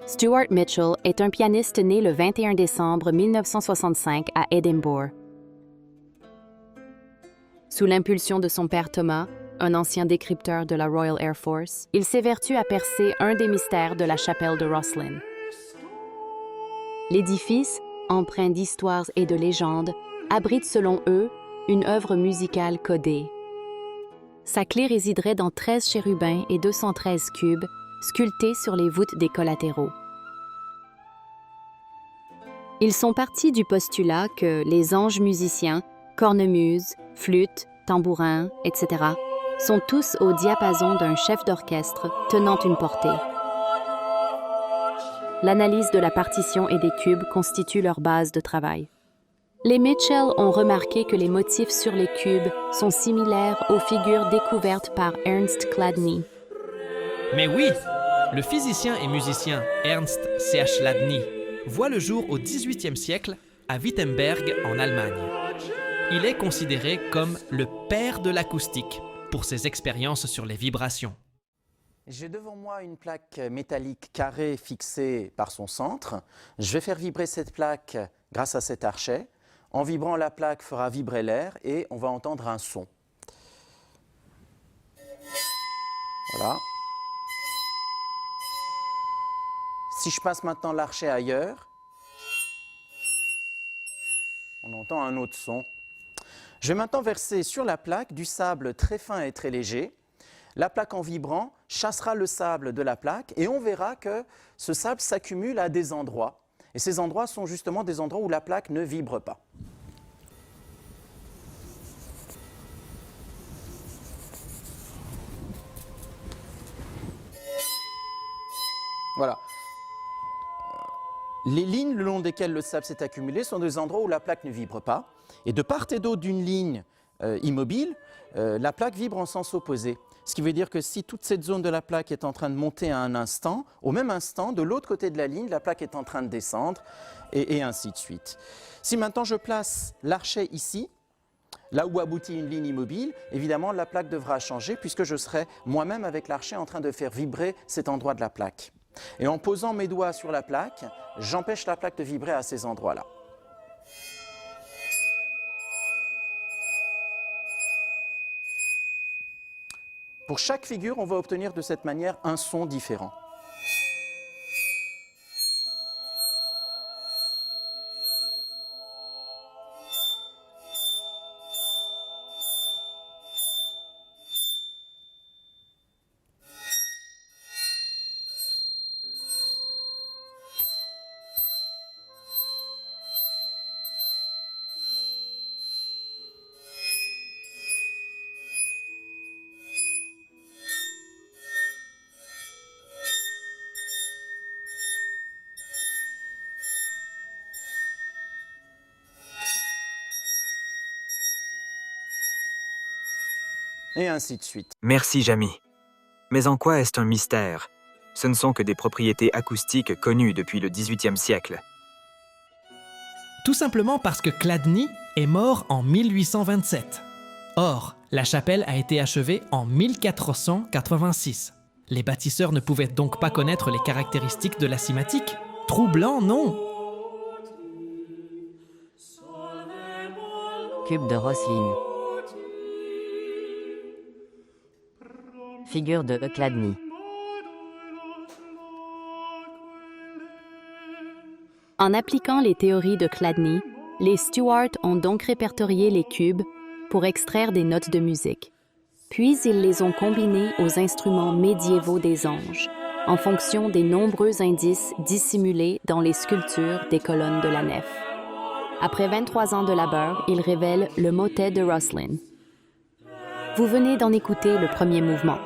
Stuart Mitchell est un pianiste né le 21 décembre 1965 à Édimbourg. Sous l'impulsion de son père Thomas, un ancien décrypteur de la Royal Air Force, il s'évertue à percer un des mystères de la chapelle de Rosslyn. L'édifice, empreint d'histoires et de légendes, abrite selon eux une œuvre musicale codée. Sa clé résiderait dans 13 chérubins et 213 cubes sculptés sur les voûtes des collatéraux. Ils sont partis du postulat que les anges musiciens, cornemuses, flûtes, tambourins, etc., sont tous au diapason d'un chef d'orchestre tenant une portée. L'analyse de la partition et des cubes constitue leur base de travail. Les Mitchell ont remarqué que les motifs sur les cubes sont similaires aux figures découvertes par Ernst Chladni. Mais oui, le physicien et musicien Ernst C.H. Chladni voit le jour au XVIIIe siècle à Wittenberg en Allemagne. Il est considéré comme le père de l'acoustique pour ses expériences sur les vibrations. J'ai devant moi une plaque métallique carrée fixée par son centre. Je vais faire vibrer cette plaque grâce à cet archet. En vibrant, la plaque fera vibrer l'air et on va entendre un son. Voilà. Si je passe maintenant l'archet ailleurs, on entend un autre son. Je vais maintenant verser sur la plaque du sable très fin et très léger. La plaque en vibrant chassera le sable de la plaque et on verra que ce sable s'accumule à des endroits. Et ces endroits sont justement des endroits où la plaque ne vibre pas. Voilà. Les lignes le long desquelles le sable s'est accumulé sont des endroits où la plaque ne vibre pas. Et de part et d'autre d'une ligne immobile, la plaque vibre en sens opposé. Ce qui veut dire que si toute cette zone de la plaque est en train de monter à un instant, au même instant, de l'autre côté de la ligne, la plaque est en train de descendre, et ainsi de suite. Si maintenant je place l'archet ici, là où aboutit une ligne immobile, évidemment la plaque devra changer puisque je serai moi-même avec l'archet en train de faire vibrer cet endroit de la plaque. Et en posant mes doigts sur la plaque, j'empêche la plaque de vibrer à ces endroits-là. Pour chaque figure, on va obtenir de cette manière un son différent. Et ainsi de suite. Merci, Jamy. Mais en quoi est-ce un mystère? Ce ne sont que des propriétés acoustiques connues depuis le XVIIIe siècle. Tout simplement parce que Chladni est mort en 1827. Or, la chapelle a été achevée en 1486. Les bâtisseurs ne pouvaient donc pas connaître les caractéristiques de la cimatique. Troublant, non? Cube de Rosslyn. Figure de Chladni. En appliquant les théories de Chladni, les Stuart ont donc répertorié les cubes pour extraire des notes de musique. Puis ils les ont combinés aux instruments médiévaux des anges, en fonction des nombreux indices dissimulés dans les sculptures des colonnes de la nef. Après 23 ans de labeur, ils révèlent le motet de Rosslyn. Vous venez d'en écouter le premier mouvement.